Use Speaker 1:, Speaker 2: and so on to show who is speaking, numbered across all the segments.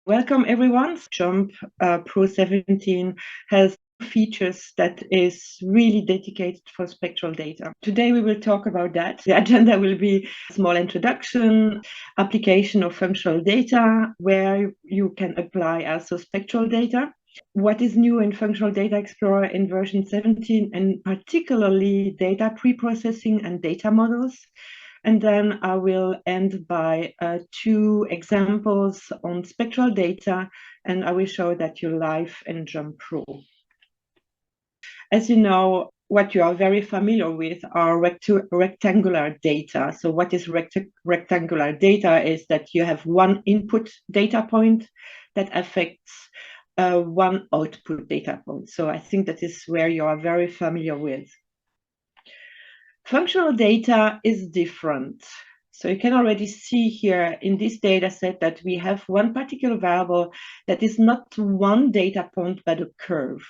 Speaker 1: Welcome everyone. JMP Pro 17 has features that is really dedicated for spectral data. Today we will talk about that. The agenda will be a small introduction, application of functional data, where you can apply also spectral data. What is new in Functional Data Explorer in version 17, and particularly data pre-processing and data models. And then I will end by 2 examples on spectral data, and I will show that you're live in JMP Pro. As you know, what you are very familiar with are rectangular data. So what is rectangular data is that you have one input data point that affects one output data point. So I think that is where you are very familiar with. Functional data is different. So you can already see here in this data set that we have one particular variable that is not one data point, but a curve.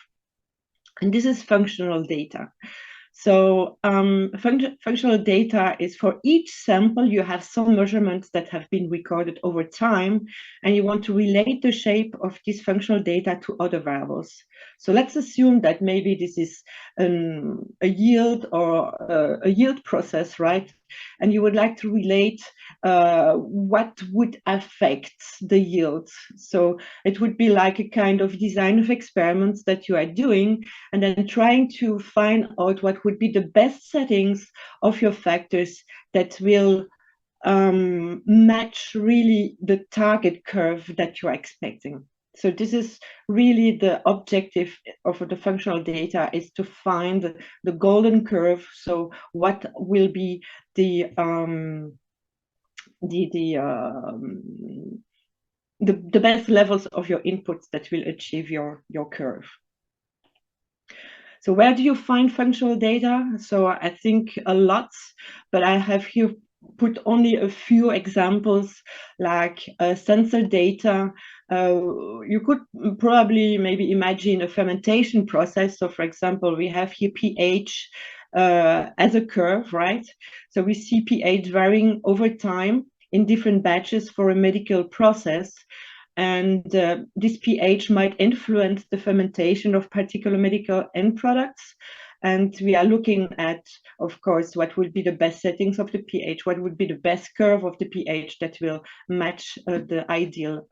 Speaker 1: And this is functional data. So functional data is for each sample, you have some measurements that have been recorded over time, and you want to relate the shape of this functional data to other variables. So let's assume that maybe this is a yield or a yield process, right? And you would like to relate what would affect the yield. So it would be like a kind of design of experiments that you are doing, and then trying to find out what would be the best settings of your factors that will match really the target curve that you're expecting. So this is really the objective of the functional data, is to find the golden curve. So what will be the best levels of your inputs that will achieve your curve. So where do you find functional data? So I think a lot, but I have here put only a few examples, like sensor data. You could probably maybe imagine a fermentation process. So for example, we have here pH as a curve, right? So we see pH varying over time in different batches for a medical process. And this pH might influence the fermentation of particular medical end products. And we are looking at, of course, what would be the best settings of the pH, what would be the best curve of the pH that will match the ideal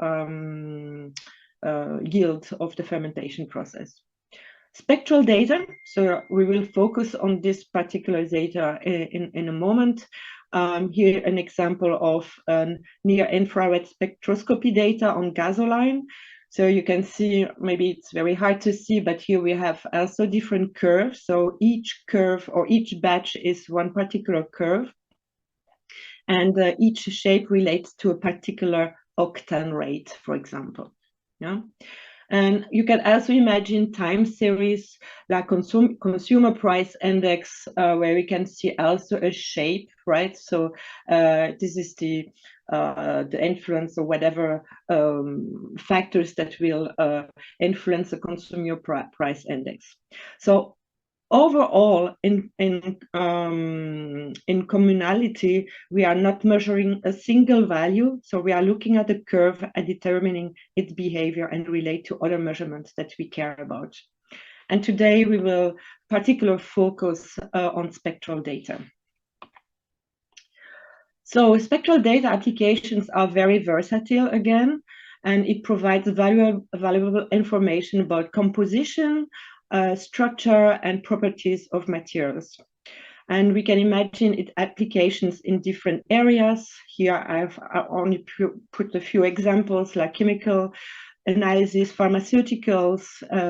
Speaker 1: yield of the fermentation process. Spectral data, so we will focus on this particular data in a moment. Here an example of near-infrared spectroscopy data on gasoline. So you can see, maybe it's very hard to see, but here we have also different curves. So each curve or each batch is one particular curve, and each shape relates to a particular octane rate, for example. Yeah. And you can also imagine time series like consumer price index, where we can see also a shape, right? So this is the influence or whatever factors that will influence the consumer price index. So overall, in communality, we are not measuring a single value. So we are looking at the curve and determining its behavior and relate to other measurements that we care about. And today we will particularly focus on spectral data. So spectral data applications are very versatile again, and it provides valuable information about composition, structure, and properties of materials. And we can imagine its applications in different areas. Here I've only put a few examples, like chemical analysis, pharmaceuticals,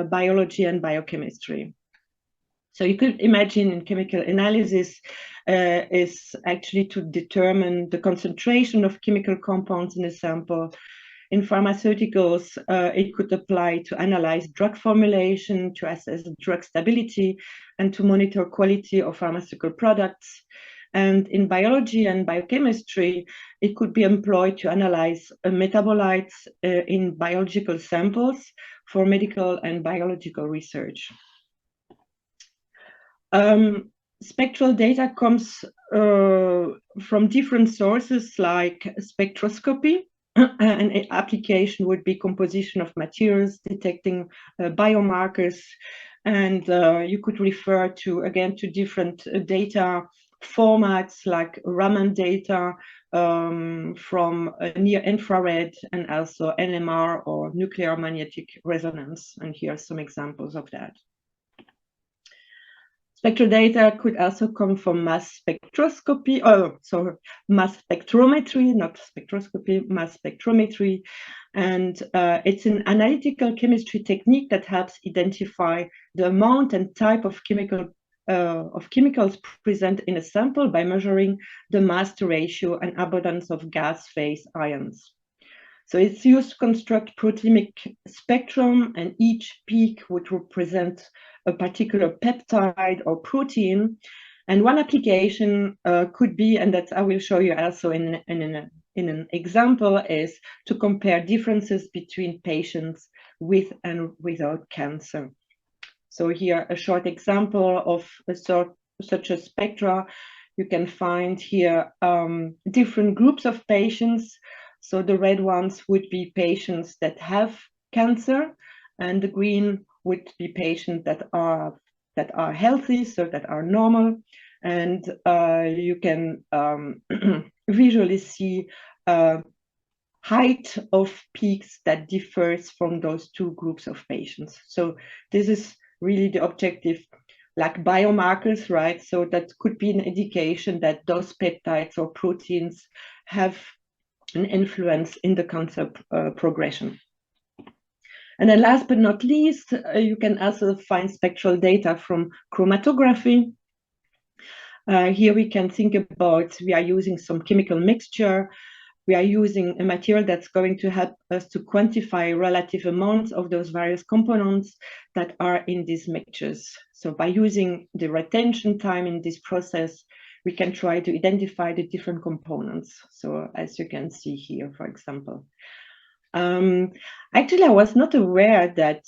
Speaker 1: biology, and biochemistry. So you could imagine in chemical analysis is actually to determine the concentration of chemical compounds in a sample. In pharmaceuticals, it could apply to analyze drug formulation, to assess drug stability, and to monitor quality of pharmaceutical products. And in biology and biochemistry, it could be employed to analyze metabolites in biological samples for medical and biological research. Spectral data comes from different sources, like spectroscopy. An application would be composition of materials, detecting biomarkers, and you could refer to, again, to different data formats like Raman data from near infrared, and also NMR or nuclear magnetic resonance. And here are some examples of that. Spectral data could also come from mass spectroscopy, mass spectrometry, not spectroscopy, mass spectrometry. And it's an analytical chemistry technique that helps identify the amount and type of chemicals present in a sample by measuring the mass to ratio and abundance of gas phase ions. So it's used to construct proteimic spectrum, and each peak would represent a particular peptide or protein. And one application could be, and that I will show you also in an example, is to compare differences between patients with and without cancer. So here a short example of such a spectra. You can find here different groups of patients. So the red ones would be patients that have cancer, and the green would be patients that are healthy, so that are normal. And you can visually see height of peaks that differs from those two groups of patients. So this is really the objective, like biomarkers, right? So that could be an indication that those peptides or proteins have an influence in the cancer progression. And then last but not least, you can also find spectral data from chromatography. Here we can think about, we are using some chemical mixture. We are using a material that's going to help us to quantify relative amounts of those various components that are in these mixtures. So by using the retention time in this process, we can try to identify the different components. So as you can see here, for example. Actually, I was not aware that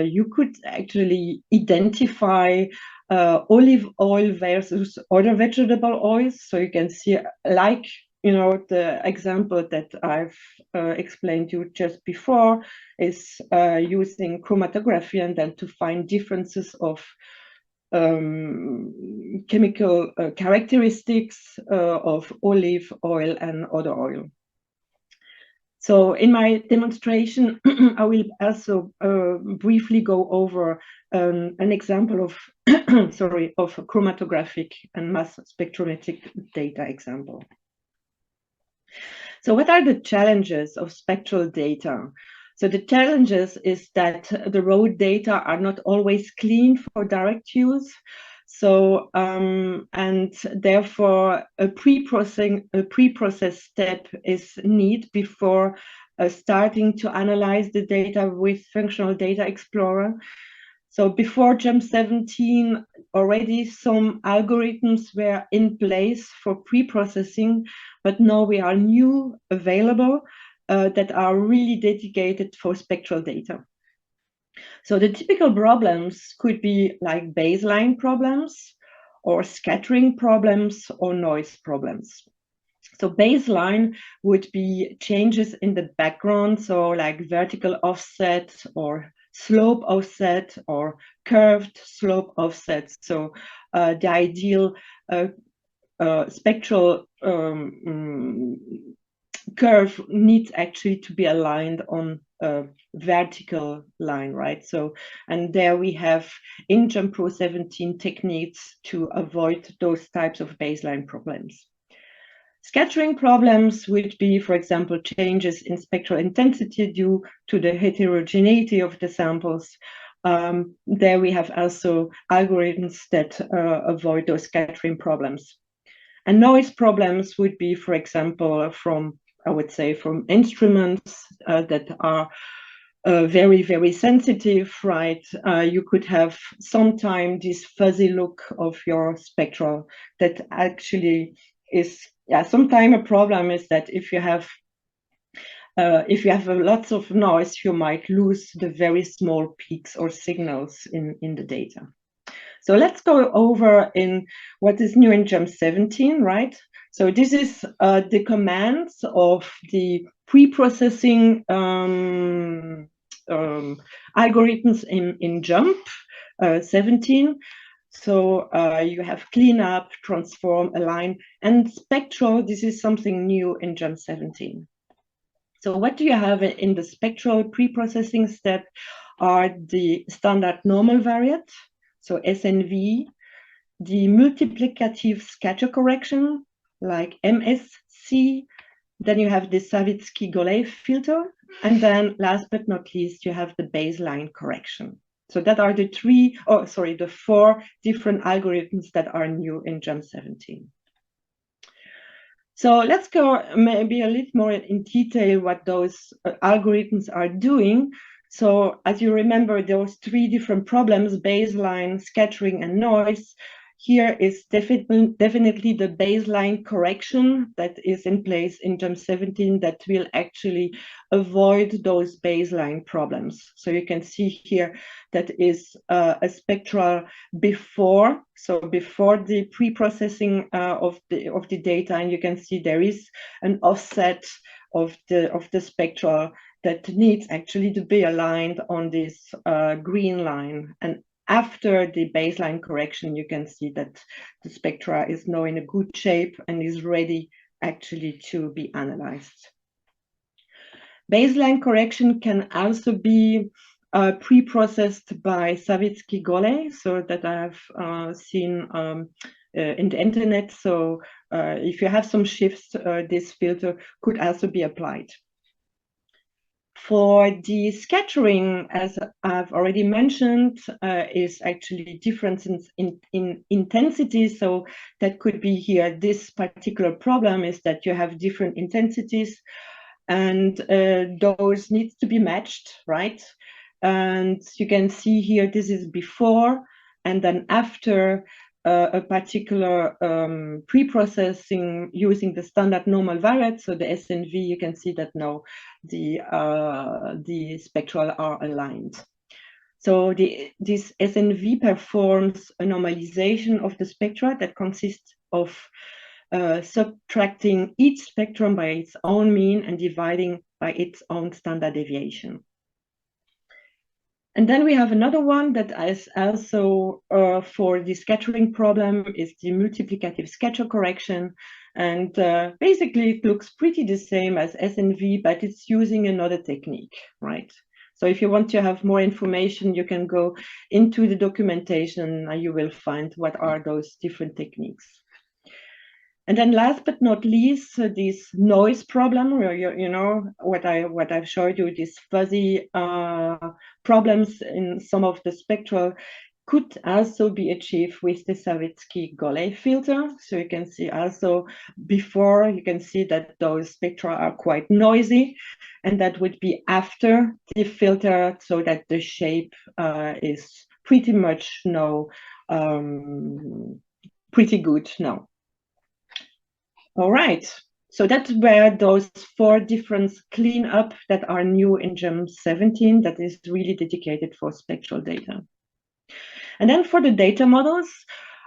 Speaker 1: you could actually identify olive oil versus other vegetable oils. So you can see, like, you know, the example that I've explained to you just before is using chromatography, and then to find differences of chemical characteristics of olive oil and other oil. So in my demonstration, I will also briefly go over an example of, of chromatographic and mass spectrometric data example. So what are the challenges of spectral data? So the challenges is that the raw data are not always clean for direct use. So, and therefore a pre-process step is needed before starting to analyze the data with Functional Data Explorer. So before JMP 17, already some algorithms were in place for pre-processing, but now we are new available that are really dedicated for spectral data. So the typical problems could be like baseline problems, or scattering problems, or noise problems. So baseline would be changes in the background, so like vertical offset or slope offset or curved slope offset. So the ideal spectral curve needs actually to be aligned on a vertical line, right? So, and there we have in JMP Pro 17 techniques to avoid those types of baseline problems. Scattering problems would be, for example, changes in spectral intensity due to the heterogeneity of the samples. There we have also algorithms that avoid those scattering problems. And noise problems would be, for example, from, I would say, from instruments that are very, very sensitive, right? You could have sometimes this fuzzy look of your spectral that actually is, yeah, sometimes a problem is that if you have lots of noise, you might lose the very small peaks or signals in the data. So let's go over in what is new in JMP 17, right? So this is the commands of the pre-processing algorithms in JMP 17. So you have cleanup, transform, align, and spectral. This is something new in JMP 17. So what do you have in the spectral pre-processing step are the standard normal variate, so SNV, the multiplicative scatter correction, like MSC, then you have the Savitzky-Golay filter, and then last but not least, you have the baseline correction. So that are the the 4 different algorithms that are new in JMP 17. So let's go maybe a little more in detail what those algorithms are doing. So as you remember, those 3 different problems, baseline, scattering, and noise. Here is definitely the baseline correction that is in place in JMP 17 that will actually avoid those baseline problems. So you can see here that is a spectral before, so before the pre-processing of the data, and you can see there is an offset of the spectral that needs actually to be aligned on this green line. And after the baseline correction, you can see that the spectra is now in a good shape and is ready actually to be analyzed. Baseline correction can also be pre-processed by Savitzky-Golay, so that I have seen in the internet. So if you have some shifts, this filter could also be applied. For the scattering, as I've already mentioned, is actually differences in intensity. So that could be here. This particular problem is that you have different intensities, and those needs to be matched, right? And you can see here, this is before, and then after a particular pre-processing using the standard normal variate, so the SNV, you can see that now the spectral are aligned. So this SNV performs a normalization of the spectra that consists of subtracting each spectrum by its own mean and dividing by its own standard deviation. And then we have another one that is also for the scattering problem is the multiplicative scatter correction. And basically it looks pretty the same as SNV, but it's using another technique, right? So if you want to have more information, you can go into the documentation and you will find what are those different techniques. And then last but not least, this noise problem, where you know what I've showed you, these fuzzy problems in some of the spectral could also be achieved with the Savitzky-Golay filter. So you can see also before, you can see that those spectra are quite noisy, and that would be after the filter, so that the shape is pretty much now pretty good now. All right, so that's where those 4 different cleanup that are new in JMP 17 that is really dedicated for spectral data. And then for the data models,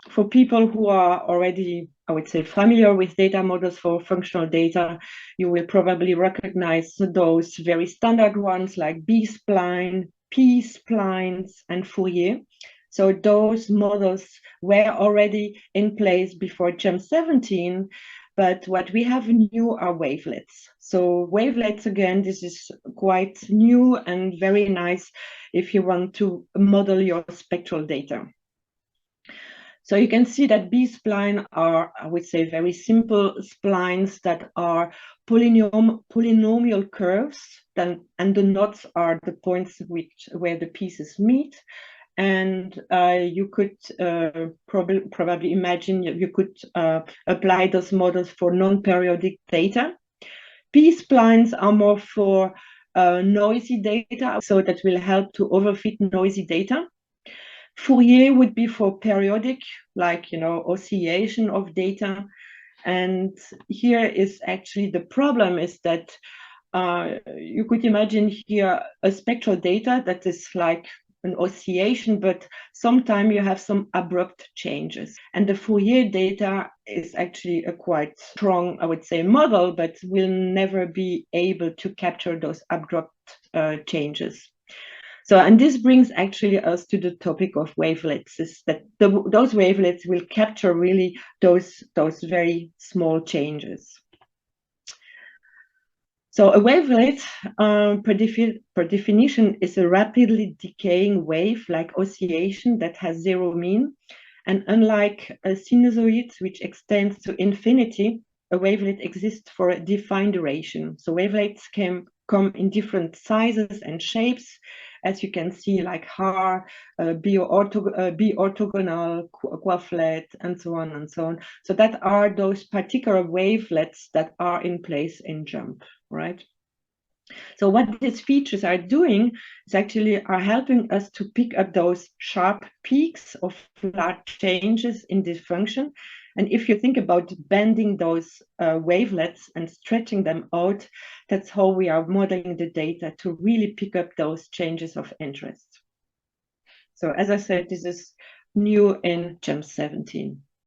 Speaker 1: for people who are already, I would say, familiar with data models for functional data, you will probably recognize those very standard ones like B-Spline, P-Splines, and Fourier. So those models were already in place before JMP 17, but what we have new are wavelets. So wavelets, again, this is quite new and very nice if you want to model your spectral data. So you can see that B-spline are, I would say, very simple splines that are polynomial curves, and the knots are the points where the pieces meet. And you could probably imagine you could apply those models for non-periodic data. P-splines are more for noisy data, so that will help to overfit noisy data. Fourier would be for periodic, like, you know, oscillation of data. And here is actually the problem is that you could imagine here a spectral data that is like an oscillation, but sometimes you have some abrupt changes. And the Fourier data is actually a quite strong, I would say, model, but will never be able to capture those abrupt changes. So, and this brings actually us to the topic of wavelets, is that those wavelets will capture really those very small changes. So a wavelet, per definition, is a rapidly decaying wave like oscillation that has zero mean. And unlike a sinusoid, which extends to infinity, a wavelet exists for a defined duration. So wavelets can come in different sizes and shapes, as you can see, like HAR, B-orthogonal, quaflet, and so on and so on. So that are those particular wavelets that are in place in JMP, right? So what these features are doing is actually are helping us to pick up those sharp peaks of large changes in this function. And if you think about bending those wavelets and stretching them out, that's how we are modeling the data to really pick up those changes of interest. So as I said, this is new in JMP 17.